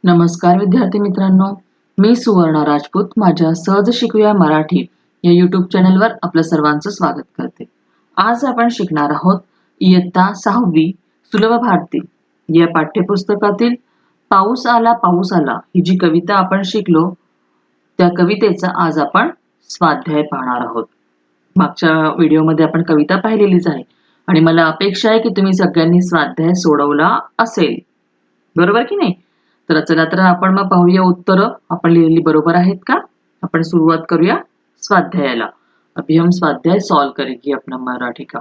नमस्कार विद्यार्थी मित्रांनो, मी सुवर्णा राजपूत माझ्या सहज शिकूया मराठी या यूट्यूब चॅनलवर आपलं सर्वांचं स्वागत करते. आज आपण शिकणार आहोत इयत्ता 6वी सुलभ भारती या पाठ्यपुस्तकातील पाऊस आला पाऊस आला ही जी कविता आपण शिकलो त्या कवितेचा आज आपण स्वाध्याय पाहणार आहोत. मागच्या व्हिडिओमध्ये आपण कविता पाहिलेलीच आहे आणि मला अपेक्षा आहे की तुम्ही सगळ्यांनी स्वाध्याय सोडवला असेल, बरोबर की नाही? तर चला तर आपण मग पाहूया उत्तरं आपण लिहिलेली बरोबर आहेत का. आपण सुरुवात करूया स्वाध्यायाला. अभी हम स्वाध्याय सॉल्व करेंगे अपना मराठी का.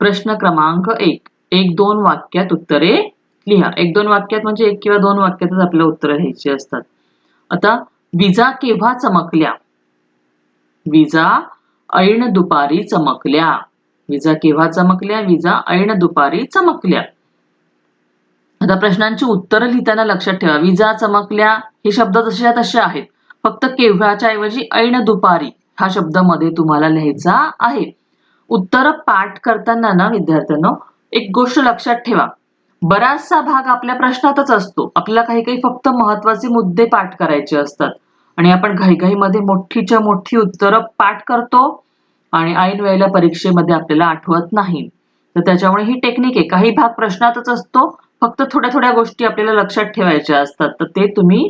प्रश्न क्रमांक 1. 1-2 वाक्यात उत्तरे लिहा. 1-2 वाक्यात म्हणजे 1 किंवा 2 वाक्यातच आपल्याला उत्तरं लिहायची असतात. आता विजा केव्हा चमकल्या? विजा ऐन दुपारी चमकल्या. विजा केव्हा चमकल्या? विजा ऐन दुपारी चमकल्या. आता प्रश्नांची उत्तरं लिहिताना लक्षात ठेवा, विजा चमकल्या हे शब्द जसे तसे आहेत. फक्त केव्हाच्या ऐवजी ऐन दुपारी हा शब्द मध्ये तुम्हाला लिहायचा आहे. उत्तर पाठ करताना ना विद्यार्थ्यांनो, एक गोष्ट लक्षात ठेवा, बराचसा भाग आपल्या प्रश्नातच असतो. आपल्याला काही काही फक्त महत्वाचे मुद्दे पाठ करायचे असतात आणि आपण घाईघाईमध्ये मोठीच्या मोठी उत्तरं पाठ करतो आणि ऐन वेळेला परीक्षेमध्ये आपल्याला आठवत नाही. तर त्याच्यामुळे ही टेक्निक आहे. काही भाग प्रश्नातच असतो, फक्त थोड्या थोड्या गोष्टी आपल्याला लक्षात ठेवायच्या असतात. तर ते तुम्ही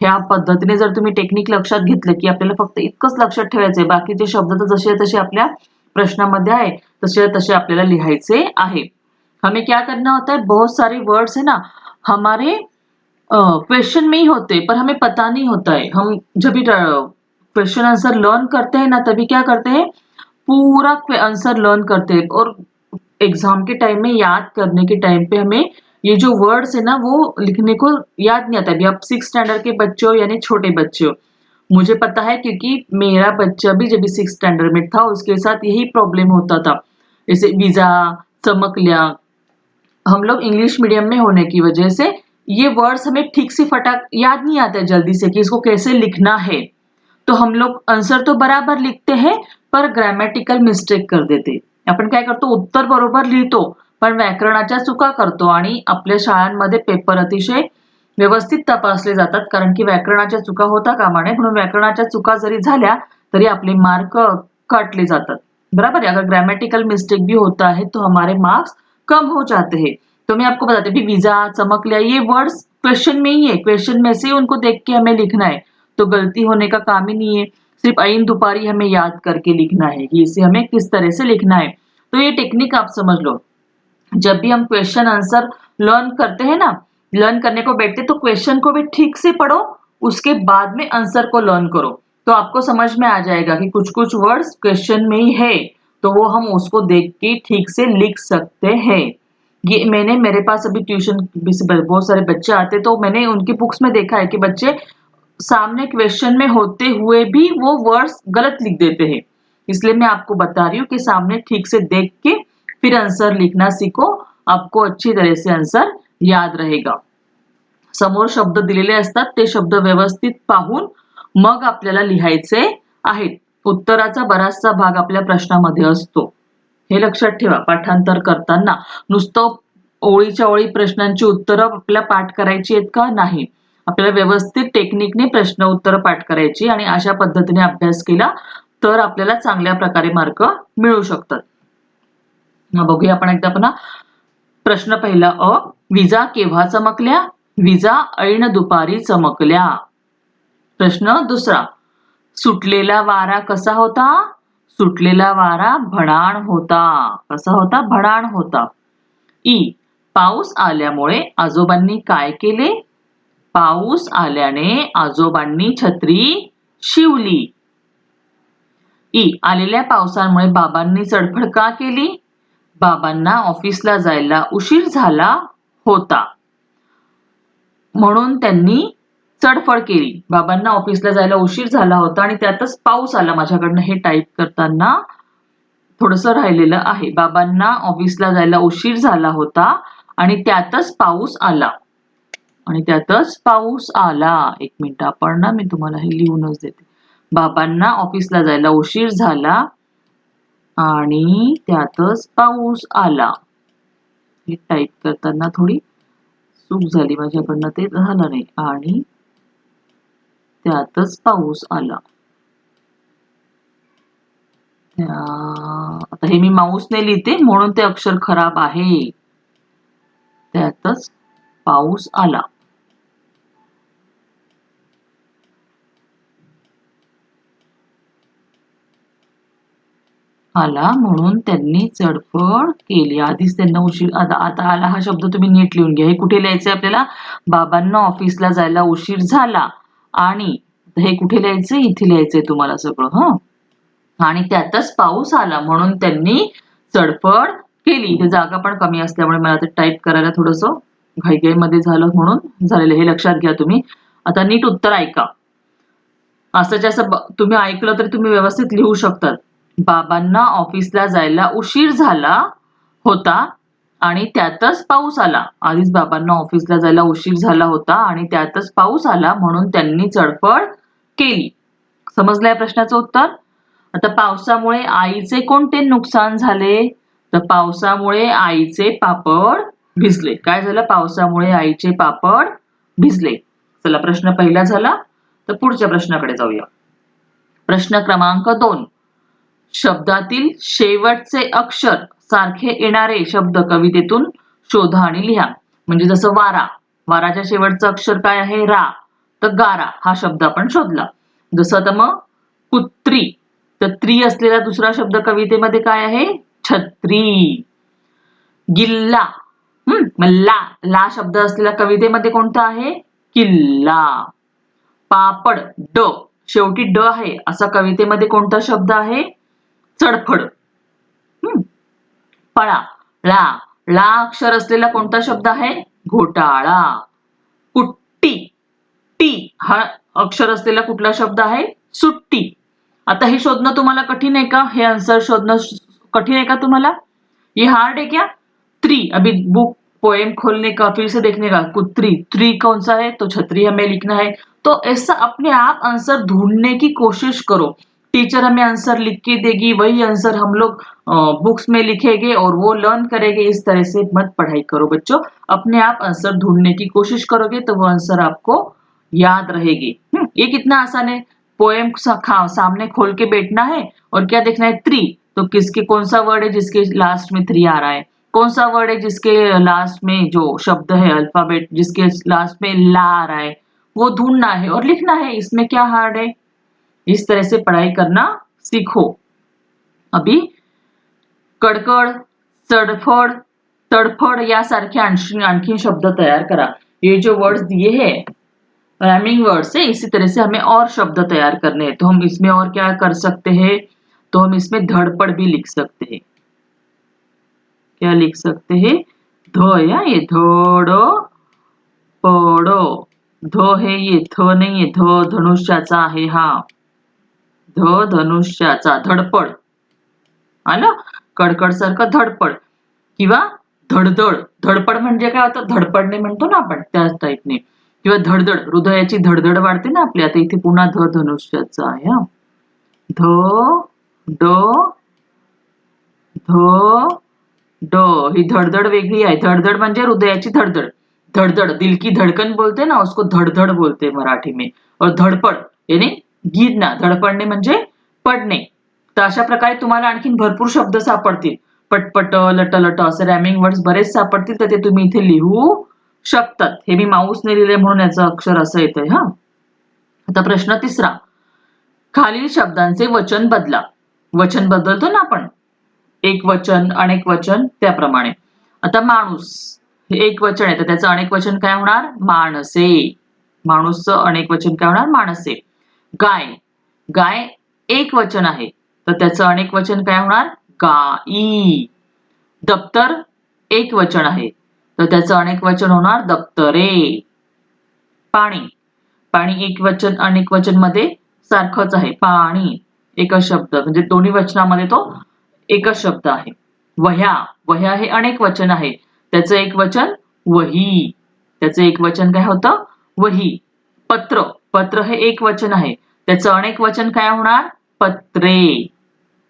ह्या पद्धतीने जर तुम्ही टेक्निक लक्षात घेतलं की आपल्याला फक्त इतकंच लक्षात ठेवायचंय, बाकीचे शब्द तर जसे तसे आपल्या प्रश्नामध्ये आहे तसे तसे आपल्याला लिहायचे आहे. हमें क्या करना होता है, बहुत सारे वर्ड्स है ना हमारे क्वेश्चन में ही होते पर हमें पता नहीं होता है. हम जब भी क्वेश्चन आंसर लर्न करते हैं ना तभी क्या करते हैं, पूरा आंसर लर्न करते हैं और एग्जाम के टाइम में याद करने के टाइम पे हमें ये जो वर्ड्स है ना वो लिखने को याद नहीं आता. अभी आप 6 स्टैंडर्ड के बच्चे हो यानी छोटे बच्चे हो, मुझे पता है क्योंकि मेरा बच्चा भी जब भी 6 स्टैंडर्ड में था उसके साथ यही प्रॉब्लम होता था. जैसे विजा चमकल्या, हम लोग इंग्लिश मीडियम में होने की वजह से ये वर्ड्स हमें ठीक से फटाक याद नहीं आता जल्दी से कि इसको कैसे लिखना है. तो हम लोग आंसर तो बराबर लिखते हैं पर ग्रामॅटिकल मिस्टेक कर देते. आपण काय करतो, उत्तर बरोबर लिहितो पण व्याकरणाच्या चुका करतो आणि आपल्या शाळांमध्ये पेपर अतिशय व्यवस्थित तपासले जातात कारण की व्याकरणाच्या चुका होता कामा नये. म्हणून व्याकरणाच्या चुका जरी झाल्या तरी आपले मार्क काटले जातात. बराबर है. अगर ग्रामेटिकल मिस्टेक भी होता है तो हमारे मार्क्स कम हो जाते हैं. तो मैं आपको बताती हूँ, विजा चमकल्या ये वर्ड्स क्वेश्चन में ही है, क्वेश्चन में से उनको देख के हमें लिखना है. तो गलती होने का काम ही नहीं है. सिर्फ ऐन दुपारी हमें याद करके लिखना है कि इसे हमें किस तरह से लिखना है. तो ये टेक्निक आप समझ लो. जब भी हम क्वेश्चन आंसर लर्न करते हैं ना, लर्न करने को बैठते तो क्वेश्चन को भी ठीक से पढ़ो, उसके बाद में आंसर को लर्न करो. तो आपको समझ में आ जाएगा कि कुछ कुछ वर्ड्स क्वेश्चन में ही है तो वो हम उसको देख के ठीक से लिख सकते हैं. ये मैंने मेरे पास अभी ट्यूशन बहुत सारे बच्चे आते तो मैंने उनकी बुक्स में देखा है कि बच्चे सामने क्वेश्चन में होते हुए भी वो वर्ड्स गलत लिख देते हैं. इसलिए मैं आपको बता रही हूँ कि सामने ठीक से देख के फिर आंसर लिखना सीखो, आपको अच्छी तरह से आंसर याद रहेगा. समोर शब्द दिलेले असतात ते शब्द व्यवस्थित पाहून मग आपल्याला लिहायचे आहेत. उत्तराचा बराचसा भाग आपल्या प्रश्नामध्ये असतो, हे लक्षात ठेवा. पाठांतर करताना नुसतं ओळीच्या ओळी प्रश्नांची उत्तरं आपल्याला पाठ करायची आहेत का? नाही. आपल्याला व्यवस्थित टेक्निकने प्रश्न उत्तर पाठ करायची आणि अशा पद्धतीने अभ्यास केला तर आपल्याला चांगल्या प्रकारे मार्क मिळू शकतात. मग बघूया आपण एकदा पुन्हा. प्रश्न पहिला अ, विजा केव्हा चमकल्या? विजा ऐन दुपारी चमकल्या. प्रश्न दुसरा, सुटलेला वारा कसा होता? सुटलेला वारा भणाण होता. कसा होता? भणाण होता. ई, पाऊस आल्यामुळे आजोबांनी काय केले? पाऊस आल्याने आजोबांनी छत्री शिवली. ई, आलेल्या पावसामुळे बाबांनी चडफड का केली? बाबांना ऑफिसला जायला उशीर झाला होता म्हणून त्यांनी चडफड केली. बाबांना ऑफिसला जायला उशीर झाला होता आणि त्यातच पाऊस आला. माझ्याकडनं हे टाईप करताना थोडंसं राहिलेलं आहे. बाबांना ऑफिसला जायला उशीर झाला होता आणि त्यातच पाऊस आला. आणि त्यातच पाऊस आला. एक मिनिट, आपण ना मी तुम्हाला हे लिहूनच देते. बाबांना ऑफिसला जायला उशीर झाला आणि त्यातच पाऊस आला. हे टाईप करताना थोडी चूक झाली माझ्याकडनं, ते झालं नाही. आणि त्यातच पाऊस आला. आता हे मी माऊसने लिहिते म्हणून ते अक्षर खराब आहे. त्यातच पाऊस आला. आला म्हणून त्यांनी चडफड केली. आधीच त्यांना उशीर, आता आला हा शब्द तुम्ही नीट लिहून घ्या. हे कुठे लिहायचंय आपल्याला? बाबांना ऑफिसला जायला उशीर झाला. आणि हे कुठे लिहायचंय? इथे लिहायचंय तुम्हाला सगळं. आणि त्यातच पाऊस आला म्हणून त्यांनी चडफड केली. इथे जागा पण कमी असल्यामुळे मला ते टाईप करायला थोडस घाईघाईमध्ये झालं म्हणून झालेलं, हे लक्षात घ्या तुम्ही. आता नीट उत्तर ऐका. असं असं तुम्ही ऐकलं तरी तुम्ही व्यवस्थित लिहू शकतात. बाबांना ऑफिसला जायला उशीर झाला होता आणि त्यातच पाऊस आला. आधीच बाबांना ऑफिसला जायला उशीर झाला होता आणि त्यातच पाऊस आला म्हणून त्यांनी चडफड केली. समजलंय प्रश्नाचं उत्तर? आता पावसामुळे आईचे कोणते नुकसान झाले? तर पावसामुळे आईचे पापड भिजले. काय झालं? पावसामुळे आईचे पापड भिजले. चला, प्रश्न पहिला झाला. तर पुढच्या प्रश्नाकडे जाऊया. प्रश्न क्रमांक 2. शब्दातील शेवटचे अक्षर सारखे येणारे शब्द कवितेतून शोधा आणि लिहा. म्हणजे जसं वारा, वाराच्या शेवटचं अक्षर काय आहे? रा. तर गारा हा शब्द आपण शोधला. जसं आता मग कुत्री, तर त्री असलेला दुसरा शब्द कवितेमध्ये काय आहे? छत्री. गिल्ला, मग ला, ला शब्द असलेला कवितेमध्ये कोणता आहे? किल्ला. पापड, ड, शेवटी ड आहे असा कवितेमध्ये कोणता शब्द आहे? चडफड. पळा, ला, ला अक्षर असलेला कोणता शब्द आहे? घोटाळा. कुट्टी, टी हा अक्षर असलेला कुठला शब्द आहे? सुट्टी. आता हे शोधणं तुम्हाला कठीण आहे का? हे आन्सर शोधणं कठीण है क्या तुम्हाला? ये हार्ड है क्या? त्री, अभी बुक पोएम खोलने का, फिर से देखने का. कुत्री, त्री कौन सा है? तो छतरी हमें लिखना है. तो ऐसा अपने आप आंसर ढूंढने की कोशिश करो. टीचर हमें आंसर लिख के देगी, वही आंसर हम लोग बुक्स में लिखेंगे और वो लर्न करेंगे. इस तरह से मत पढ़ाई करो बच्चों. अपने आप आंसर ढूंढने की कोशिश करोगे तो वो आंसर आपको याद रहेगी. ये कितना आसान है. पोएम सामने खोल के बैठना है और क्या देखना है? त्री. तो किसके, कौन सा वर्ड है जिसके लास्ट में त्री आ रहा है? कौन सा वर्ड है जिसके लास्ट में जो शब्द है अल्फाबेट जिसके लास्ट में ला आ रहा है? वो ढूंढना है और लिखना है. इसमें क्या हार्ड है? इस तरह से पढ़ाई करना सीखो. अभी कडकड, चडफड, तडफड यासारखे आणखी शब्द तैयार करा. ये जो वर्ड्स दिए हैं राइमिंग वर्ड्स है, इसी तरह से हमें और शब्द तैयार करने हैं. तो हम इसमें और क्या कर सकते हैं? तो हम इसमें धड़पड़ भी लिख सकते हैं. क्या लिख सकते हैं? धो, या ये धोडो पडो. धो है ये, थ नहीं है. ध धनुष्याचा आहे हा. ध धनुष्याचा. धडपड आलं. कडकड सारखं धडपड. किंवा धडधड. धडपड म्हणजे काय होतं? धडपडणे म्हणतो ना आपण, त्याच टाईपने. किंवा धडधड, हृदयाची धडधड वाढते ना आपल्या. आता इथे पुन्हा ध धनुष्याचा आहे. ध ड ध ड, ही धडधड वेगळी आहे. धडधड म्हणजे हृदयाची धडधड. धडधड, दिल की धड़कन बोलते ना, उसको धडधड बोलते मराठी में. और धडपड यानी गिरना. धडपडणे म्हणजे पडणे. तर अशा प्रकारे तुम्हाला आणखीन भरपूर शब्द सापडतील. पटपट, लटलट असे रॅमिंग वर्ड्स बरेच सापडतील, तर ते तुम्ही इथे लिहू शकतात. हे मी माऊसने लिहिले म्हणून याचं अक्षर असं येतंय. आता प्रश्न 3. खालील शब्दांचे वचन बदला. वचन बदलतो ना आपण, एक वचन, अनेक वचन, त्याप्रमाणे. आता माणूस हे एक वचन आहे, तर त्याचं अनेक वचन काय होणार? माणसे. माणूसचं अनेक वचन काय होणार? माणसे. गाय, गाय एक वचन आहे, तर त्याचं अनेक वचन काय होणार? गाई. दप्तर एक वचन आहे, तर त्याचं अनेक वचन होणार दप्तरे. पाणी, पाणी एक वचन अनेक वचन मध्ये सारखंच आहे. पाणी एकच शब्द, म्हणजे दोन्ही वचनामध्ये तो एकच शब्द आहे. वह्या, वह्या हे अनेक वचन आहे, त्याचं एक वचन वही. त्याचं एक वचन काय होतं? वही. पत्र, पत्र हे एक वचन आहे, त्याचं अनेक वचन काय होणार? पत्रे.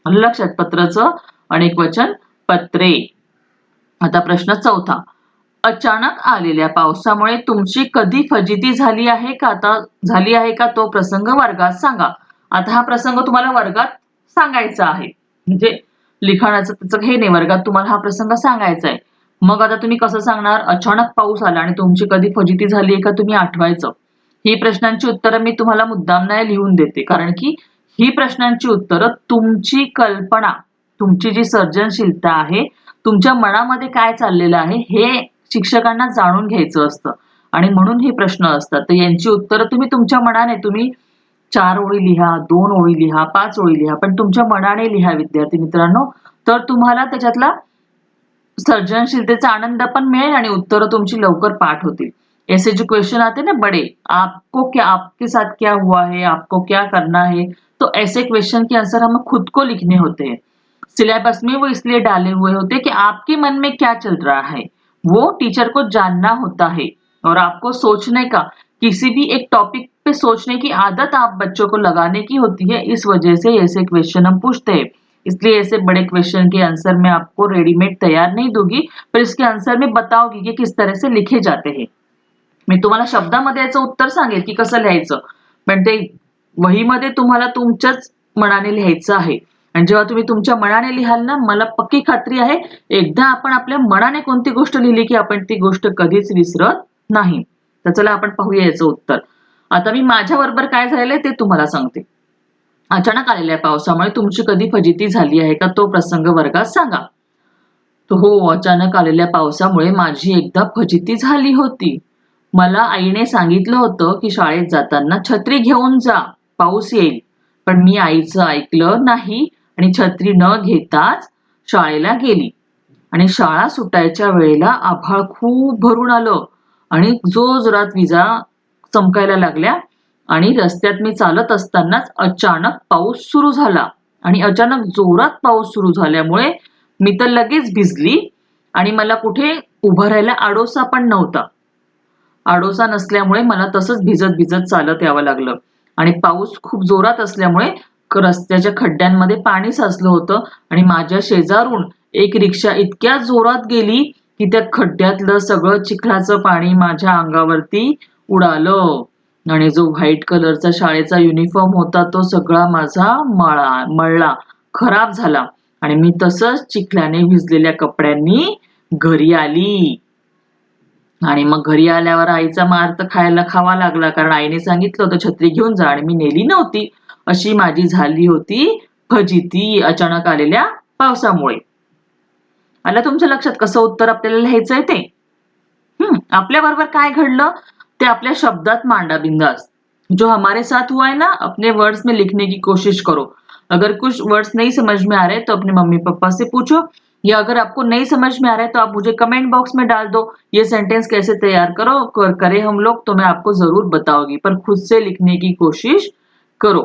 लक्षात, पत्रचं अनेक वचन पत्रे. आता प्रश्न 4. अचानक आलेल्या पावसामुळे तुमची कधी फजिती झाली आहे का तो प्रसंग वर्गात सांगा. आता हा प्रसंग तुम्हाला वर्गात सांगायचा आहे. म्हणजे लिखाणाचं त्याचं हे नाही, वर्गात तुम्हाला हा प्रसंग सांगायचा आहे. मग आता तुम्ही कसं सांगणार? अचानक पाऊस आला आणि तुमची कधी फजिती झाली आहे का तुम्ही आठवायचं. ही प्रश्नांची उत्तरं मी तुम्हाला मुद्दाम नाही लिहून देते, कारण की ही प्रश्नांची उत्तरं तुमची कल्पना, तुमची जी सर्जनशीलता आहे, तुमच्या मनामध्ये काय चाललेलं आहे हे शिक्षकांना जाणून घ्यायचं असतं आणि म्हणून हे प्रश्न असतात. तर यांची उत्तरं तुम्ही तुमच्या मनाने, तुम्ही 4 ओळी लिहा, 2 ओळी लिहा, 5 ओळी लिहा, पण तुमच्या मनाने लिहा विद्यार्थी मित्रांनो. तर तुम्हाला त्याच्यातला सर्जनशीलतेचा आनंद पण मिळेल आणि उत्तरं तुमची लवकर पाठ होतील. ऐसे जो क्वेश्चन आते ना बड़े, आपके साथ क्या हुआ है, आपको क्या करना है, तो ऐसे क्वेश्चन के आंसर हमें खुद को लिखने होते हैं. सिलेबस में वो इसलिए डाले हुए होते कि आपके मन में क्या चल रहा है वो टीचर को जानना होता है. और आपको सोचने का, किसी भी एक टॉपिक पे सोचने की आदत आप बच्चों को लगाने की होती है. इस वजह से ऐसे क्वेश्चन हम पूछते हैं. इसलिए ऐसे बड़े क्वेश्चन के आंसर मैं आपको रेडीमेड तैयार नहीं दूंगी, पर इसके आंसर में बताऊंगी कि किस तरह से लिखे जाते हैं. मी तुम्हाला शब्दामध्ये याचं उत्तर सांगेल की कसं लिहायचं, पण ते वहीमध्ये तुम्हाला तुमच्याच मनाने लिहायचं आहे. आणि जेव्हा तुम्ही तुमच्या मनाने लिहाल ना, मला पक्की खात्री आहे, एकदा आपण आपल्या मनाने कोणती गोष्ट लिहिली की आपण ती गोष्ट कधीच विसरत नाही. तर चला आपण पाहूया याचं उत्तर. आता मी माझ्याबरोबर काय झालेलं ते तुम्हाला सांगते. अचानक आलेल्या पावसामुळे तुमची कधी फजिती झाली आहे का तो प्रसंग वर्गात सांगा. तो हो, अचानक आलेल्या पावसामुळे माझी एकदा फजिती झाली होती. मला आईने सांगितलं होतं की शाळेत जाताना छत्री घेऊन जा, पाऊस येईल. पण मी आईचं ऐकलं नाही आणि छत्री न घेताच शाळेला गेली. आणि शाळा सुटायच्या वेळेला आभाळ खूप भरून आलं आणि जोरात विजा चमकायला लागल्या आणि रस्त्यात मी चालत असतानाच अचानक पाऊस सुरू झाला. आणि अचानक जोरात पाऊस सुरू झाल्यामुळे मी तर लगेच भिजली आणि मला कुठे उभं राहायला आडोसा पण नव्हता. आडोसा नसल्यामुळे मला तसंच भिजत भिजत चालत यावं लागलं. आणि पाऊस खूप जोरात असल्यामुळे रस्त्याच्या खड्ड्यांमध्ये पाणी साचलं होतं आणि माझ्या शेजारून एक रिक्षा इतक्या जोरात गेली की त्या खड्ड्यातलं सगळं चिखलाचं पाणी माझ्या अंगावरती उडालं. आणि जो व्हाईट कलरचा शाळेचा युनिफॉर्म होता तो सगळा माझा मळला, खराब झाला आणि मी तसंच चिखलाने भिजलेल्या कपड्यांनी घरी आली. आणि मग घरी आल्यावर आईचा मार तर खावा लागला, कारण आईने सांगितलं होतं छत्री घेऊन जा आणि मी नेली नव्हती. अशी माझी झाली होती फजिती अचानक आलेल्या पावसामुळे. आलं तुमच्या लक्षात कसं उत्तर आपल्याला लिहायचंय ते? आपल्या बरोबर काय घडलं ते आपल्या शब्दात मांडा बिंदास. जो हमारे साथ हुआ है ना, अपने वर्ड्स में लिखने की कोशिश करो. अगर कुछ वर्ड्स नहीं समझ में आ रहे तो अपने मम्मी पापा से पूछो, या अगर आपको नहीं समझ में आ रहा है तो आप मुझे कमेंट बॉक्स में डाल दो. ये सेंटेंस कैसे तैयार करें हम लोग, तो मैं आपको जरूर बताऊंगी, पर खुद से लिखने की कोशिश करो.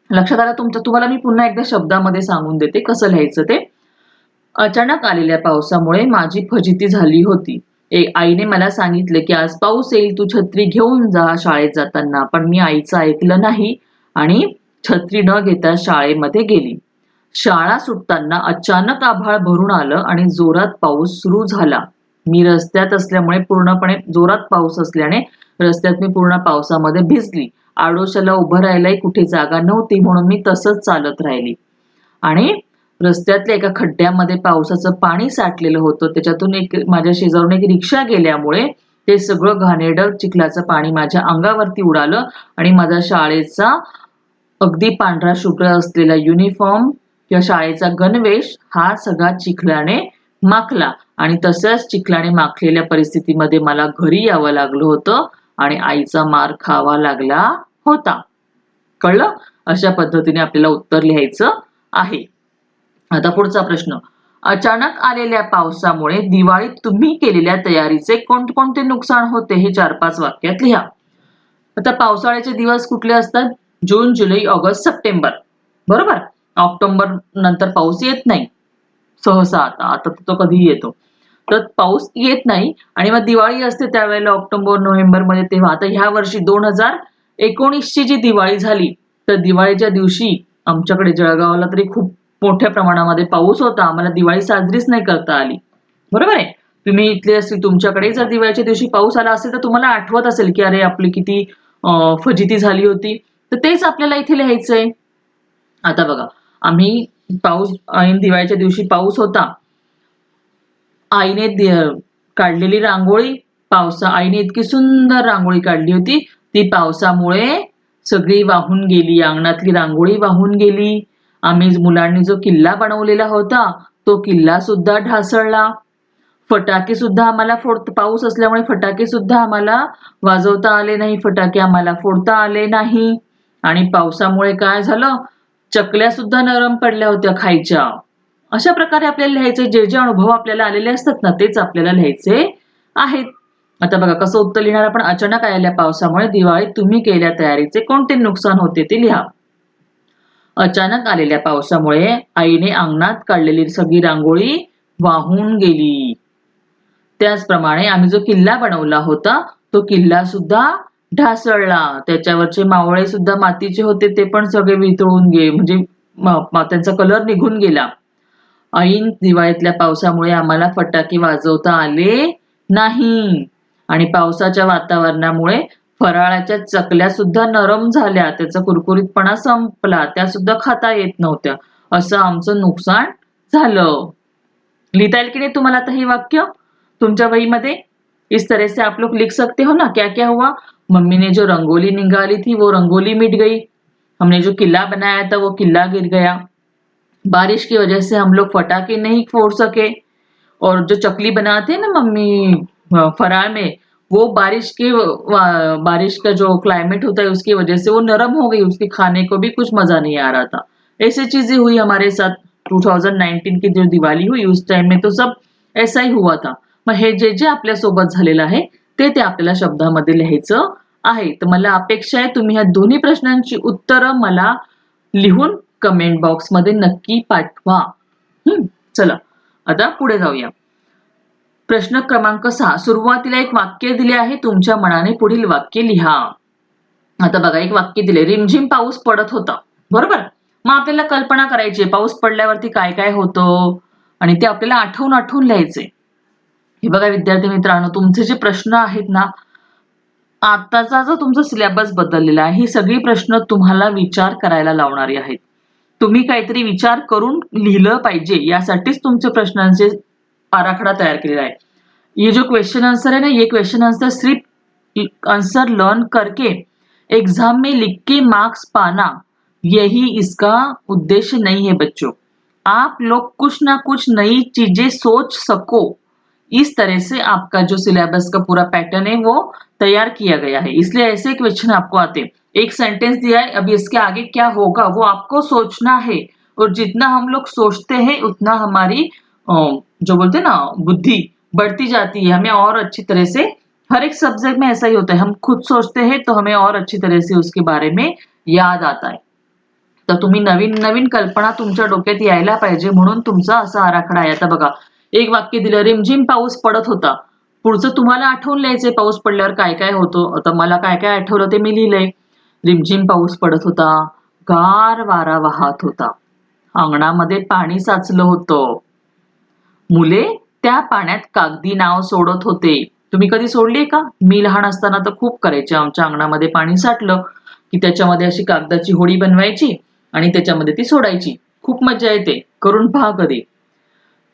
लक्षात आलं तुमचं? तुम्हाला मी पुन्हा एकदा शब्दामध्ये सांगून देते कसं लिहायचं ते. अचानक आलेल्या पावसामुळे माझी फजिती झाली होती. आईने मला सांगितलं की आज पाऊस येईल, तू छत्री घेऊन जा शाळेत जाताना. पण मी आईचं ऐकलं नाही आणि छत्री न घेता शाळेमध्ये गेली. शाळा सुटताना अचानक आभाळ भरून आलं आणि जोरात पाऊस सुरू झाला. मी रस्त्यात असल्यामुळे पूर्णपणे जोरात पाऊस असल्याने रस्त्यात मी पूर्ण पावसामध्ये भिजली. आडोशाला उभं राहायलाही कुठे जागा नव्हती म्हणून मी तसंच चालत राहिली. आणि रस्त्यातल्या एका खड्ड्यामध्ये पावसाचं पाणी साठलेलं होतं. त्याच्यातून माझ्या शेजारून एक रिक्षा गेल्यामुळे ते सगळं घाणेरडं चिखलाचं पाणी माझ्या अंगावरती उडालं आणि माझा शाळेचा अगदी पांढरा शुभ्र असलेला युनिफॉर्म किंवा शाळेचा गणवेश हा सगळा चिखलाने माखला आणि तसंच चिखलाने माखलेल्या परिस्थितीमध्ये मला घरी यावं लागलं होतं आणि आईचा मार खावा लागला होता. कळलं? अशा पद्धतीने आपल्याला उत्तर लिहायचं आहे. आता पुढचा प्रश्न. अचानक आलेल्या पावसामुळे दिवाळीत तुम्ही केलेल्या तयारीचे कोणते नुकसान होते हे 4-5 वाक्यात लिहा. आता पावसाळ्याचे दिवस कुठले असतात? जून, जुलै, ऑगस्ट, सप्टेंबर. बरोबर? ऑक्टोबर नंतर पाऊस येत नाही सहसा. आता तो कधीही येतो. तर पाऊस येत नाही आणि मग दिवाळी असते त्यावेळेला ऑक्टोबर नोव्हेंबर मध्ये. तेव्हा आता ह्या वर्षी 2019 ची जी दिवाळी झाली, तर दिवाळीच्या दिवशी आमच्याकडे जळगावला तरी खूप मोठ्या प्रमाणामध्ये पाऊस होता. आम्हाला दिवाळी साजरीच नाही करता आली. बरोबर आहे? तुम्ही इथले असतील, तुमच्याकडे जर दिवाळीच्या दिवशी पाऊस आला असेल तर तुम्हाला आठवत असेल की अरे आपली किती फजिती झाली होती. तर तेच आपल्याला इथे लिहायचंय. आता बघा, आम्ही पाऊस ऐन दिवाळीच्या दिवशी पाऊस होता. आईने काढलेली रांगोळी, आईने इतकी सुंदर रांगोळी काढली होती. ती पावसामुळे सगळी वाहून गेली. अंगणातली रांगोळी वाहून गेली. आम्ही मुलांनी जो किल्ला बनवलेला होता, तो किल्ला सुद्धा ढासळला. फटाके सुद्धा आम्हाला पाऊस असल्यामुळे फटाके सुद्धा आम्हाला वाजवता आले नाही. फटाके आम्हाला फोडता आले नाही. आणि पावसामुळे काय झालं? चकल्या सुद्धा नरम पडल्या होत्या खायच्या. अशा प्रकारे आपल्याला लिहायचे, जे जे अनुभव आपल्याला आलेले असतात ना, तेच आपल्याला लिहायचे आहेत. आता बघा कसं उत्तर लिहिणार आपण. अचानक आलेल्या पावसामुळे दिवाळीत तुम्ही केलेल्या तयारीचे कोणते नुकसान होते ते लिहा. अचानक आलेल्या पावसामुळे आईने अंगणात काढलेली सगळी रांगोळी वाहून गेली. त्याचप्रमाणे आम्ही जो किल्ला बनवला होता, तो किल्ला सुद्धा ढासळला. त्याच्यावरचे मावळे सुद्धा मातीचे होते, ते पण सगळे वितळून गेले, म्हणजे त्यांचा कलर निघून गेला. ऐन दिवाळीतल्या पावसामुळे आम्हाला फटाके वाजवता आले नाही. आणि पावसाच्या वातावरणामुळे फराळाच्या चकल्या सुद्धा नरम झाल्या, त्याचा कुरकुरीतपणा संपला, त्या सुद्धा खाता येत नव्हत्या. असं आमचं नुकसान झालं. लिहिता येईल की नहीं तुम्हाला आता हे वाक्य तुमच्या वहीमध्ये? इस तरह से आप लोग लिख सकते हो ना, क्या क्या हुआ? मम्मी ने जो रंगोली निकाली थी वो रंगोली मिट गई, हमने जो किला बनाया था वो किला गिर गया, बारिश की वजह से हम लोग फटाके नहीं फोड़ सके, और जो चकली बनाते हैं ना मम्मी फराळ में, वो बारिश का जो क्लाइमेट होता है उसकी वजह से वो नरम हो गई, उसके खाने को भी कुछ मजा नहीं आ रहा था. ऐसी चीजें हुई हमारे साथ. 2019 की जो दिवाळी हुई उस टाइम में तो सब ऐसा ही हुआ था. मग हे जे जे आपल्या सोबत झालेलं आहे ते आपल्याला शब्दामध्ये लिहायचं आहे. तर मला अपेक्षा आहे तुम्ही ह्या दोन्ही प्रश्नांची उत्तरं मला लिहून कमेंट बॉक्स मध्ये नक्की पाठवा. चला आता पुढे जाऊया. प्रश्न क्रमांक 6. सुरुवातीला एक वाक्य दिले आहे, तुमच्या मनाने पुढील वाक्य लिहा. आता बघा, एक वाक्य दिले, रिमझिम पाऊस पडत होता. बरोबर? मग आपल्याला कल्पना करायची पाऊस पडल्यावरती काय काय होतं आणि ते आपल्याला आठवून आठवून लिहायचे. हे बघा विद्यार्थी मित्रांनो, तुमचे जे प्रश्न आहेत ना, आताचा जो तुमचा सिलेबस बदललेला आहे, ही सगळी प्रश्न तुम्हाला विचार करायला लावणारी आहेत. तुम्ही काहीतरी विचार करून लिहिलं पाहिजे, यासाठीच तुमचे प्रश्नांचे आराखडा तयार केलेला आहे. ये जो क्वेश्चन आंसर है ना, ये क्वेश्चन आंसर सिर्फ आंसर लर्न करके एग्जाम में लिख के मार्क्स पाना, यही इसका उद्देश्य नहीं है बच्चों. आप लोग कुछ ना कुछ नई चीजें सोच सको, इस तरह से आपका जो सिलेबस का पूरा पैटर्न है वो तैयार किया गया है. इसलिए ऐसे क्वेश्चन आपको आते हैं. एक सेंटेंस दिया है, अभी इसके आगे क्या होगा वो आपको सोचना है, और जितना हम लोग सोचते हैं उतना हमारी जो बोलते हैं ना बुद्धि बढ़ती जाती है. हमें और अच्छी तरह से, हर एक सब्जेक्ट में ऐसा ही होता है, हम खुद सोचते हैं तो हमें और अच्छी तरह से उसके बारे में याद आता है. तर तुम्ही नवीन नवीन कल्पना तुमच्या डोक्यात यायला पाहिजे म्हणून तुमचा असा आराखडा आहे. आता बघा, एक वाक्य दिलं, रिमझिम पाऊस पडत होता. पुढचं तुम्हाला आठवून लिहायचंय पाऊस पडल्यावर काय काय होतं. आता मला काय काय आठवलं ते मी लिहिलंय. रिमझिम पाऊस पडत होता, गार वारा वाहत होता, अंगणामध्ये पाणी साचलं होतं, मुले त्या पाण्यात कागदी नाव सोडत होते. तुम्ही कधी सोडलीये का? मी लहान असताना तर खूप करायचे. आमच्या अंगणामध्ये पाणी साठलं की त्याच्यामध्ये अशी कागदाची होडी बनवायची आणि त्याच्यामध्ये ती सोडायची. खूप मजा येते, करून पहा कधी.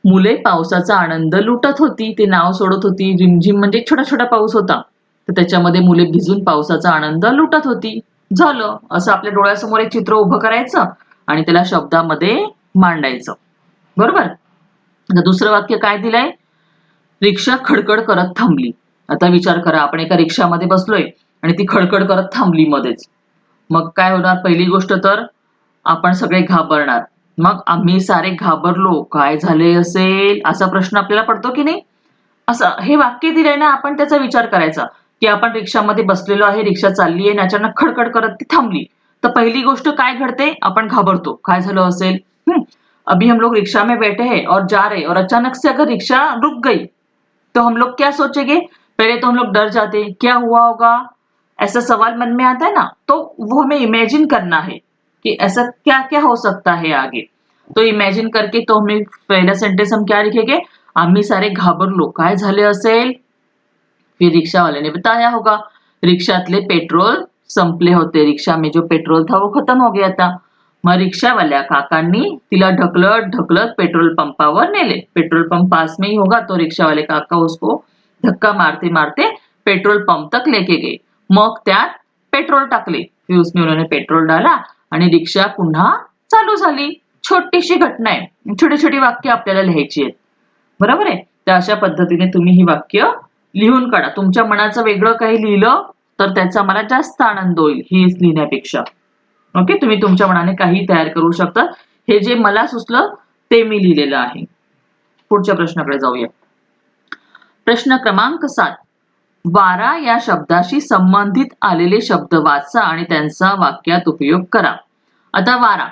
मुले पावसाचा आनंद लुटत होती, ते नाव सोडत होती. रिमझिम म्हणजे छोटा छोटा पाऊस होता, तर त्याच्यामध्ये मुले भिजून पावसाचा आनंद लुटत होती. झालं. असं आपल्या डोळ्यासमोर एक चित्र उभं करायचं आणि त्याला शब्दामध्ये मांडायचं. बरोबर? आता दुसरं वाक्य काय दिलंय? रिक्षा खडखड करत थांबली. आता विचार करा, आपण एका रिक्षामध्ये बसलोय आणि ती खडखड करत थांबली मध्येच. मग काय होणार? पहिली गोष्ट तर आपण सगळे घाबरणार. मग आम्ही सारे घाबरलो, काय झाले असेल असा प्रश्न आपल्याला पडतो की नाही? असं हे वाक्य दिलंय ना, आपण त्याचा विचार करायचा की आपण रिक्षामध्ये बसलेलो आहे, रिक्षा चालली आहे आणि अचानक खडखड करत ती थांबली. तर पहिली गोष्ट काय घडते? आपण घाबरतो, काय झालं असेल. अभी हम लोग रिक्शा में बैठे हैं और जा रहे और अचानक से अगर रिक्शा रुक गई तो हम लोग क्या सोचेंगे? पहले तो हम लोग डर जाते, क्या हुआ होगा, ऐसा सवाल मन में आता है ना. तो वो हमें इमेजिन करना है कि ऐसा क्या क्या हो सकता है आगे. तो इमेजिन करके तो हमें पहला सेंटेंस हम क्या लिखेंगे? आम्ही सारे घाबरलो. काय झाले असेल? फिर रिक्शा वाले ने बताया होगा. रिक्षातले पेट्रोल संपले होते. रिक्शा में जो पेट्रोल था वो खत्म हो गया था. मग रिक्षावाल्या काकांनी तिला ढकलत ढकलत पेट्रोल पंपावर नेले. पेट्रोल पंप पास में ही होगा तो रिक्शा वाले काका उसको धक्का मारते मारते पेट्रोल पंप तक लेके गए. मग त्यात पेट्रोल टाकले. फिर उसमें उन्होंने पेट्रोल डाला आणि रिक्षा पुन्हा चालू झाली. छोटीशी घटना आहे. छोटी छोटी वाक्य आपल्याला लिहायची आहेत. बरोबर आहे. तर अशा पद्धतीने तुम्ही ही वाक्य लिहून काढा. तुमच्या मनाचं वेगळं काही लिहिलं तर त्याचा मला जास्त आनंद होईल हे लिहिण्यापेक्षा. ओके, तुम्ही तुमच्या मनाने काही तयार करू शकता. हे जे मला सुचलं ते मी लिहिलेलं आहे. पुढच्या प्रश्नाकडे जाऊया. प्रश्न क्रमांक 7. वारा या शब्दाशी संबंधित आलेले शब्द वाचा आणि त्यांचा वाक्यात उपयोग करा. आता वारा.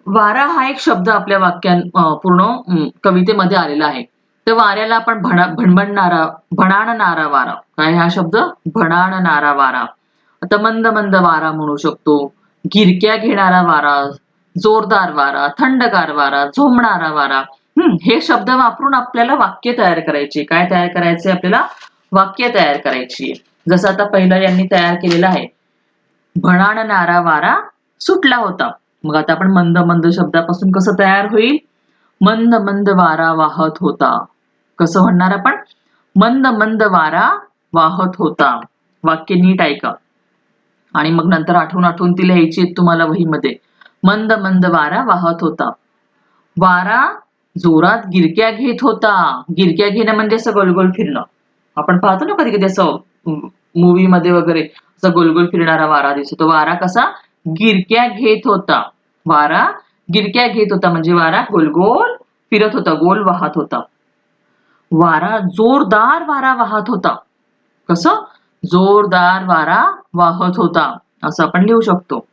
वारा हा एक शब्द आपल्या वाक्यात पूर्ण कवितेमध्ये आलेला आहे. तर वाऱ्याला आपण भणाणणारा वारा. काय हा शब्द? भणाणणारा वारा. आता मंद मंद वारा म्हणू शकतो. गिरक्या घेणारा वारा, जोरदार वारा, थंडगार वारा, झोंबणारा वारा. हे शब्द वापरून आपल्याला वाक्य तयार करायचे. काय तयार करायचे आपल्याला? वाक्य तयार करायची. जसं आता पहिलं यांनी तयार केलेलं आहे. भणाणणारा वारा सुटला होता. मग आता आपण मंद मंद शब्दापासून कसं तयार होईल? मंद मंद वारा वाहत होता. कसं म्हणणार आपण? मंद मंद वारा वाहत होता. वाक्य नीट ऐका आणि मग नंतर आठवून आठवून ती लिहायची तुम्हाला वहीमध्ये. मंद मंद वारा वाहत होता. वारा जोरात गिरक्या घेत होता. गिरक्या घेणं म्हणजे असं गोलगोल फिरणं. आपण पाहतो ना कधी कधी असं मूवी मध्ये वगैरे असं गोलगोल फिरणारा वारा दिसतो. वारा कसा? गिरक्या घेत होता. वारा गिरक्या घेत होता म्हणजे वारा गोलगोल फिरत होता, गोल वाहत होता. वारा जोरदार वारा वाहत होता. कसं? जोरदार वारा वाहत होता असं आपण लिहू शकतो.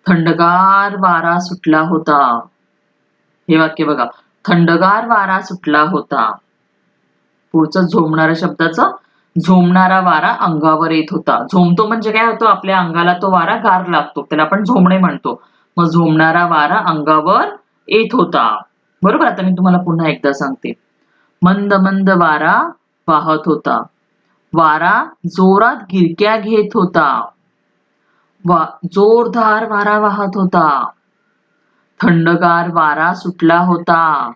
थंडगार वारा सुटला होता. हे वाक्य बघा. थंडगार वारा सुटला होता. पुढचं झोंबणाऱ्या शब्दाचं. झोंबणारा वारा अंगावर येत होता. झोंबतो म्हणजे काय होतं? आपल्या अंगाला तो वारा गार लागतो. त्याला आपण झोंबणे म्हणतो. मग झोंबणारा वारा अंगावर येत होता. बरोबर. आता मी तुम्हाला पुन्हा एकदा सांगते. मंद मंद वारा वाहत होता. वारा जोरात गिरक्या घेत होता. जोरदार वारा वाहत होता. थंडगार वारा सुटला होता.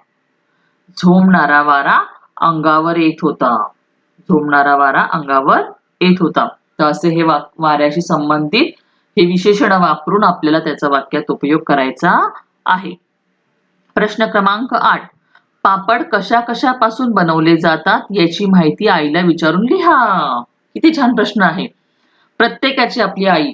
झोंबणारा वारा अंगावर येत होता. झोंबणारा वारा अंगावर येत होता. तर असे हे वाऱ्याशी संबंधित हे विशेषण वापरून आपल्याला त्याचा वाक्यात उपयोग करायचा आहे. प्रश्न क्रमांक 8. पापड कशा कशापासून बनवले जातात याची माहिती आईला विचारून लिहा. किती छान प्रश्न आहे. प्रत्येकाची आपली आई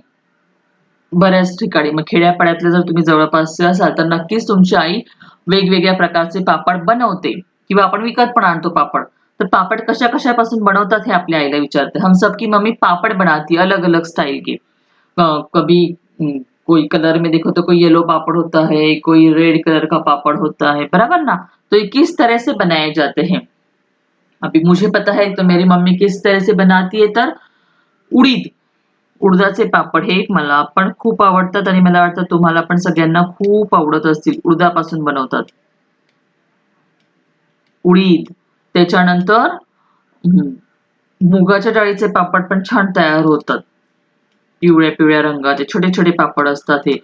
बऱ्याच ठिकाणी, मग खेड्यापाड्यातले जर तुम्ही जवळपास असाल तर नक्कीच तुमची आई वेगवेगळ्या प्रकारचे पापड बनवते किंवा आपण विकत पण आणतो पापड. तर पापड कशा कशापासून बनवतात हे आपल्या आईला विचारते. हम सबकी मम्मी पापड़ बनाती है अलग अलग स्टाइल के. कभी कोई कलर में देखो तो कोई येलो पापड़ होता है, कोई रेड कलर का पापड़ होता है, बराबर ना. तो ये किस तरह से बनाए जाते हैं? अभी मुझे पता है तो मेरी मम्मी किस तरह से बनाती है तर उडदाचे पापड हे मला पण खूप आवडतात आणि मला वाटतं तुम्हाला पण सगळ्यांना खूप आवडत असतील. उडदापासून बनवतात. उडीद. त्याच्यानंतर मुगाच्या डाळीचे पापड पण छान तयार होतात. पिवळ्या पिवळ्या रंगाचे छोटे छोटे पापड असतात हे.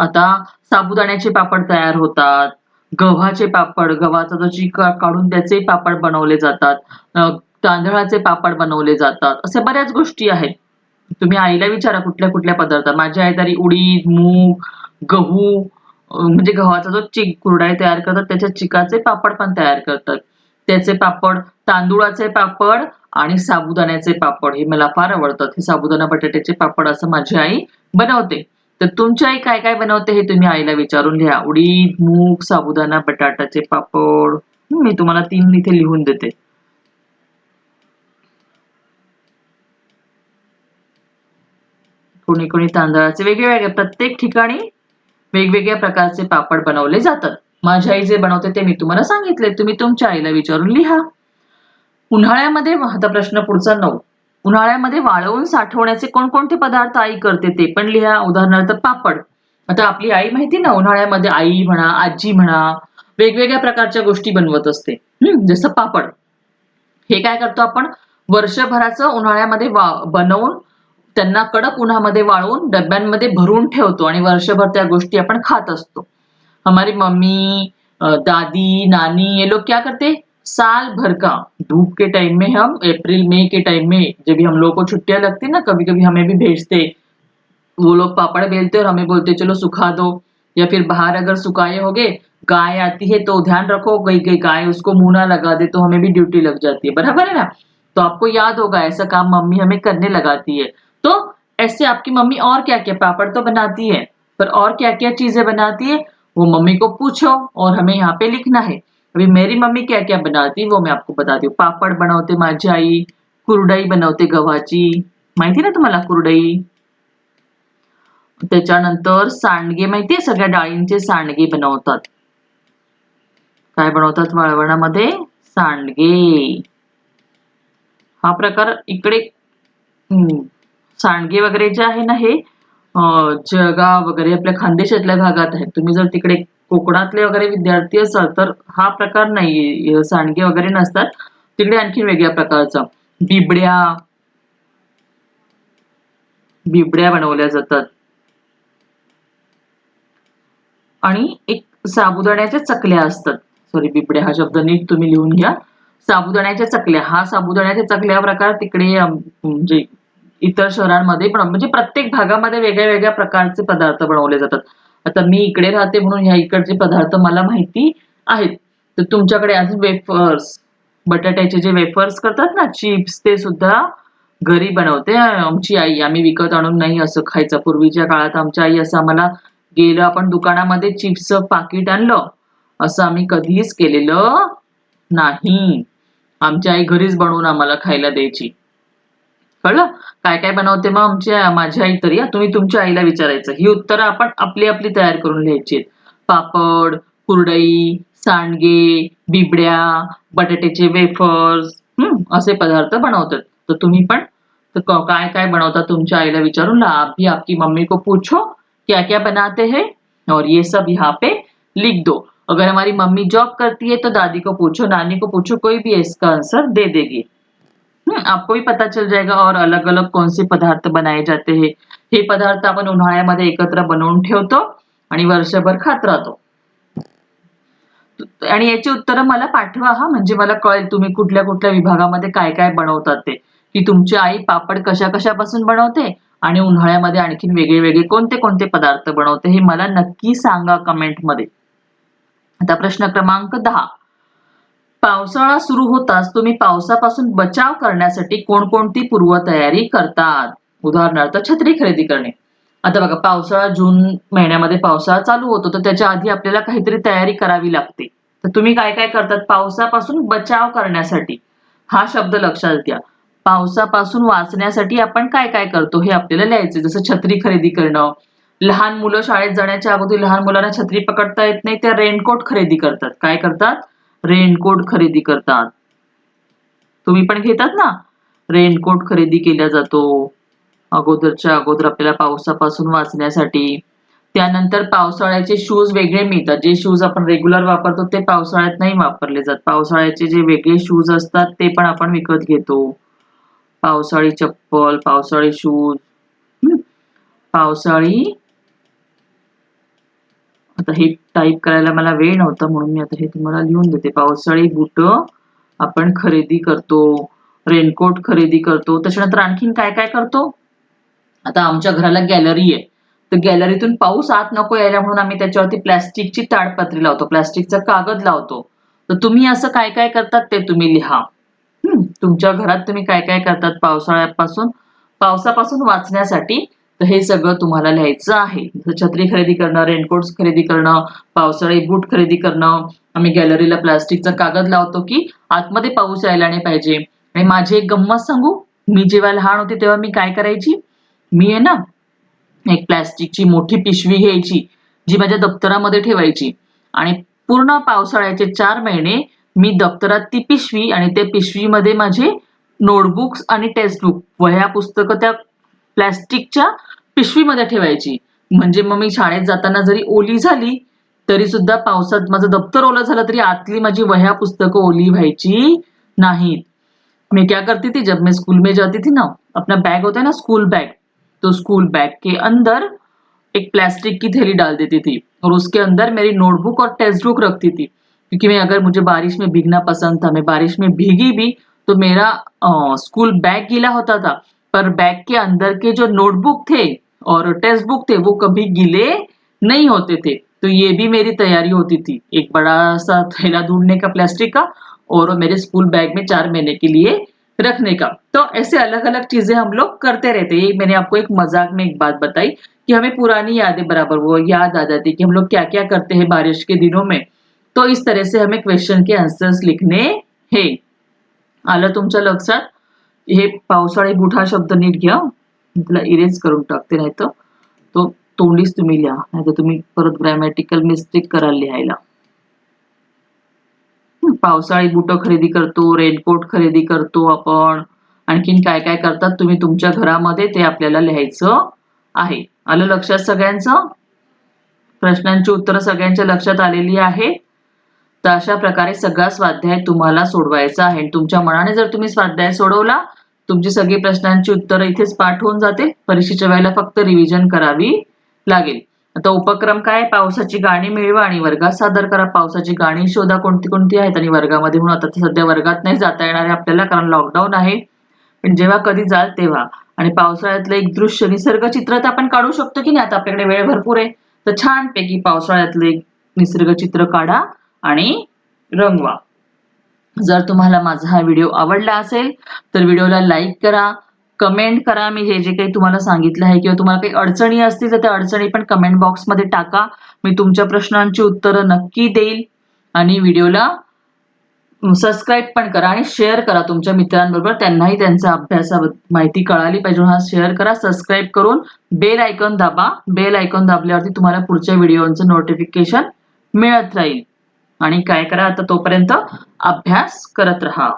आता साबुदाण्याचे पापड तयार होतात. गव्हाचे पापड, गव्हाचा जो चिका काढून त्याचे पापड बनवले जातात. तांदळाचे पापड बनवले जातात. अशा बऱ्याच गोष्टी आहेत. तुम्ही आईला विचारा कुठल्या कुठल्या पदार्थ. माझी आई तरी उडीद, मूग, गहू म्हणजे गव्हाचा जो कुरडई तयार करतात त्याच्या चिकाचे पापड पण तयार करतात. त्याचे पापड, तांदूळाचे पापड आणि साबुदाण्याचे पापड हे मला फार आवडतात. हे साबुदाणा बटाट्याचे पापड असं माझी आई बनवते. तर तुमची आई काय काय बनवते हे तुम्ही आईला विचारून लिहा. उडीद, मूग, साबुदाणा, बटाट्याचे पापड. मी तुम्हाला 3 इथे लिहून देते. कोणी कोणी तांदळाचे वेगवेगळे प्रत्येक ठिकाणी वेगवेगळ्या प्रकारचे पापड बनवले जातात. माझी आई जे बनवते ते मी तुम्हाला सांगितले. तुम्ही तुमच्या आईला विचारून लिहा. उन्हाळ्यामध्ये आता प्रश्न पुढचा 9. उन्हाळ्यामध्ये वाळवून साठवण्याचे कोणकोणते पदार्थ आई करते ते पण लिहा. उदाहरणार्थ पापड. आता आपली आई माहिती ना उन्हाळ्यामध्ये आई म्हणा, आजी म्हणा, वेगवेगळ्या प्रकारच्या गोष्टी बनवत असते. जसं पापड. हे काय करतो आपण वर्षभराचं उन्हाळ्यामध्ये बनवून त्यांना कडक उन्हामध्ये वाळवून डब्यांमध्ये भरून ठेवतो आणि वर्षभर त्या गोष्टी आपण खात असतो. हमारी मम्मी, दादी, नानी ये लोग क्या करते? साल भर का धूप के टाइम में हम अप्रैल मई के टाइम में जब भी हम लोगों को छुट्टियां लगती ना कभी-कभी हमें भी भेजते। वो लोग पापड़ बेलते और हमें बोलते चलो सुखा दो या फिर बाहर अगर सुखाए होगे गाय आती है तो ध्यान रखो गई गई गाय उसको मुंह ना लगा दे तो हमें भी ड्यूटी लग जाती है बराबर है ना। तो आपको याद होगा ऐसा काम मम्मी हमें करने लगाती है। तो ऐसे आपकी मम्मी और क्या क्या पापड़ तो बनाती है पर और क्या क्या चीजें बनाती है वो मम्मी को पूछो और हमें यहाँ पे लिखना है। अभी मेरी मम्मी क्या क्या बनाती है वो मैं आपको बताती हूँ। पापड बनवते माझी आई, कुरडई बनवते गव्हाची, माहिती ना तुम्हाला कुरडई। त्याच्यानंतर सांडगे माहितीये सगळ्या डाळींचे सांडगे बनवतात। काय बनवतात वाळवणामध्ये सांडगे। हा प्रकार इकडे सांडगे वगैरे जे आहे ना हे जळगाव वगैरे आपल्या खानदेशातल्या भागात आहेत। तुम्ही जर तिकडे कोकणातले वगैरे विद्यार्थी असाल तर हा प्रकार नाहीये सांडगे वगैरे नसतात। तिकडे आणखी वेगळ्या प्रकारचा बिबड्या बनवल्या जातात। आणि एक साबुदाण्याच्या चकल्या असतात। सॉरी बिबड्या हा शब्द नीट तुम्ही लिहून घ्या। साबुदाण्याच्या चकल्या हा साबुदाण्याच्या चकल्या प्रकार तिकडे म्हणजे इतर शहरांमध्ये पण म्हणजे प्रत्येक भागामध्ये वेगळ्या वेगळ्या प्रकारचे पदार्थ बनवले जातात। आता मी इकडे राहते म्हणून ह्या इकडचे पदार्थ मला माहिती आहेत। तर तुमच्याकडे अजून वेफर्स बटाट्याचे जे वेफर्स करतात ना चिप्स ते सुद्धा घरी बनवते आमची आई। आम्ही विकत आणून नाही असं खायचं। पूर्वीच्या काळात आमची आई असं आम्हाला गेलं आपण दुकानामध्ये चिप्सचं पाकिट आणलं असं आम्ही कधीच केलेलं नाही। आमची आई घरीच बनवून आम्हाला खायला द्यायची। कळलं? काय काय बनवते मग माझी आई तरी तुम्ही तुमच्या आईला विचारायचं। ही उत्तरं आपण आपली आपली तयार करून लिहायची आहेत। पापड, कुरडई, सांडगे, बिबड्या, बटाट्याचे वेफर्स असे पदार्थ बनवतात। तर तुम्ही पण काय काय बनवतात तुमच्या आईला विचारून आप भी आपकी मम्मी को पूछो क्या क्या बनाते हैं और ये सब यहाँ पे लिख दो। अगर हमारी मम्मी जॉब करती है तो दादी को पूछो नानी को पूछो कोई भी इसका आंसर दे देगी। आपको भी पता चल जाएगा और अलग अलग कौन से पदार्थ बनाए जाते हैं। हे पदार्थ आपण उन्हाळ्यामध्ये एकत्र बनवून ठेवतो आणि वर्षभर खात राहतो। आणि याची उत्तरं मला पाठवा हा म्हणजे मला कळेल तुम्ही कुठल्या कुठल्या विभागामध्ये काय काय बनवतात ते। की तुमची आई पापड कशा कशापासून बनवते आणि उन्हाळ्यामध्ये आणखीन वेगळे वेगळे कोणते कोणते पदार्थ बनवते हे मला नक्की सांगा कमेंटमध्ये। आता प्रश्न क्रमांक 10 पावसाळा सुरू होताच तुम्ही पावसापासून बचाव करण्यासाठी कोणकोणती पूर्वतयारी करतात? उदाहरणार्थ छत्री खरेदी करणे। आता बघा पावसाळा जून महिन्यामध्ये पावसाळा चालू होतो तर त्याच्या आधी आपल्याला काहीतरी तयारी करावी लागते। तर तुम्ही काय काय करतात पावसापासून बचाव करण्यासाठी? हा शब्द लक्षात घ्या। पावसापासून वाचण्यासाठी आपण काय काय करतो हे आपल्याला लिहायचं। जसं छत्री खरेदी करणं, लहान मुलं शाळेत जाण्याच्या अगोदर लहान मुलांना छत्री पकडता येत नाही त्या रेनकोट खरेदी करतात। काय करतात? रेनकोट खरेदी करतात। तुम्ही पण घेतात ना? रेनकोट खरेदी केला जातो अगोदरच्या अगोदर आपल्याला पावसापासून वाचण्यासाठी। त्यानंतर पावसाळ्याचे शूज वेगळे मिळतात। जे शूज आपण रेग्युलर वापरतो ते पावसाळ्यात नाही वापरले जात। पावसाळ्याचे जे वेगळे शूज असतात ते पण आपण विकत घेतो। पावसाळी चप्पल, पावसाळी शूज, पावसाळी आता हे टाइप करायला मला वेळ नव्हता म्हणून मी आता हे तुम्हाला लिहून देते। पावसाळी बुटं आपण खरेदी करतो, रेनकोट खरेदी करतो। त्याच्यानंतर आणखीन काय काय करतो? आता आमच्या घराला गॅलरी आहे। तर गॅलरीतून पाऊस आत नको यायला म्हणून आम्ही त्याच्यावरती प्लास्टिकची ताडपत्री लावतो, प्लास्टिकचा कागद लावतो। तर तुम्ही असं काय काय करतात ते तुम्ही लिहा। तुमच्या घरात तुम्ही काय काय करतात पावसापासून वाचण्यासाठी तर हे सगळं तुम्हाला लिहायचं आहे। छत्री खरेदी करणं, रेनकोट्स खरेदी करणं, पावसाळी बूट खरेदी करणं, आम्ही गॅलरीला प्लास्टिकचा कागद लावतो की आतमध्ये पाऊस यायला नाही पाहिजे। आणि माझी एक गंमत सांगू, मी जेव्हा लहान होते तेव्हा मी काय करायची, मी आहे ना एक प्लास्टिकची मोठी पिशवी घ्यायची जी माझ्या दप्तरामध्ये ठेवायची आणि पूर्ण पावसाळ्याचे 4 महिने मी दप्तरात ती पिशवी आणि त्या पिशवीमध्ये माझे नोटबुक्स आणि टेक्स्टबुक वह्या पुस्तकं त्या प्लास्टिकच्या पिशवीमध्ये ठेवायची। म्हणजे मग मी शाळेत जाताना जरी ओली झाली तरी सुद्धा पावसात माझं दप्तर ओलं झालं तरी आतली माझी वह्या पुस्तकं ओली व्हायची नाहीत. मैं क्या करती थी, जब मैं स्कूल में जाती थी ना, अपना बैग होता है ना स्कूल बैग, तो स्कूल बैग के अंदर एक प्लास्टिक की थैली डाल देती थी और उसके अंदर मेरी नोटबुक और टेक्स्ट बुक रखती थी, क्योंकि मैं अगर मुझे बारिश में भीगना पसंद था, मैं बारिश में भीगी भी तो मेरा स्कूल बैग गीला होता था, पर बैग के अंदर के जो नोटबुक थे और टेक्स्ट बुक थे वो कभी गीले नहीं होते थे। तो ये भी मेरी तैयारी होती थी, एक बड़ा सा थैला ढूंढने का प्लास्टिक का और मेरे स्कूल बैग में 4 महीने के लिए रखने का। तो ऐसे अलग अलग चीजें हम लोग करते रहते। ये मैंने आपको एक मजाक में एक बात बताई कि हमें पुरानी यादें बराबर वो याद आ जाती कि हम लोग क्या क्या करते हैं बारिश के दिनों में। तो इस तरह से हमें क्वेश्चन के आंसर्स लिखने हैं। आलं तुमच्या लक्षात? हे पावसाळी बुट हा शब्द नीट घ्या, तुला इरेज करून टाकते, नाही तर तो तोंडीच तुम्ही लिहा, नाही तर तुम्ही परत ग्रॅमॅटिकल मिस्टेक कराल लिहायला. पावसाळी बुट खरेदी करतो, रेनकोट खरेदी करतो आपण, आणखीन काय काय करतात तुम्ही तुमच्या घरामध्ये ते आपल्याला लिहायचं आहे. आलं लक्षात सगळ्यांचं? प्रश्नांची उत्तरं सगळ्यांच्या लक्षात आलेली आहे. तर अशा प्रकारे सगळा स्वाध्याय तुम्हाला सोडवायचा आहे. तुमच्या मनाने जर तुम्ही स्वाध्याय सोडवला, तुमची सगळी प्रश्नांची उत्तरं इथेच पाठ होऊन जातील. परीक्षेच्या वेळेला फक्त रिव्हिजन करावी लागेल. आता उपक्रम काय? पावसाची गाणी मिळवा आणि वर्गात सादर करा. पावसाची गाणी शोधा कोणती कोणती आहेत आणि वर्गामध्ये म्हणून. आता सध्या वर्गात नाही जाता येणार आहे आपल्याला, कारण लॉकडाऊन आहे. पण जेव्हा कधी जाल तेव्हा. आणि पावसाळ्यातलं एक दृश्य निसर्ग चित्र तर आपण काढू शकतो की नाही, आता आपल्याकडे वेळ भरपूर आहे, तर छानपैकी पावसाळ्यातलं एक निसर्ग चित्र काढा आणि रंगवा. जर तुम्हाला माझा हा व्हिडिओ आवडला असेल तर व्हिडिओला लाईक करा, कमेंट करा. मी हे जे काही तुम्हाला सांगितलं आहे किंवा तुम्हाला काही अडचणी असतील तर त्या अडचणी पण कमेंट बॉक्समध्ये टाका. मी तुमच्या प्रश्नांची उत्तरं नक्की देईल. आणि व्हिडिओला सबस्क्राईब पण करा आणि शेअर करा तुमच्या मित्रांबरोबर, त्यांनाही त्यांचा अभ्यासाबद्दल माहिती कळाली पाहिजे. हा शेअर करा, सबस्क्राईब करून बेल आयकॉन दाबा. बेल आयकॉन दाबल्यावरती तुम्हाला पुढच्या व्हिडिओचं नोटिफिकेशन मिळत राहील. आणि काय करा आता तोपर्यंत अभ्यास करत राहा.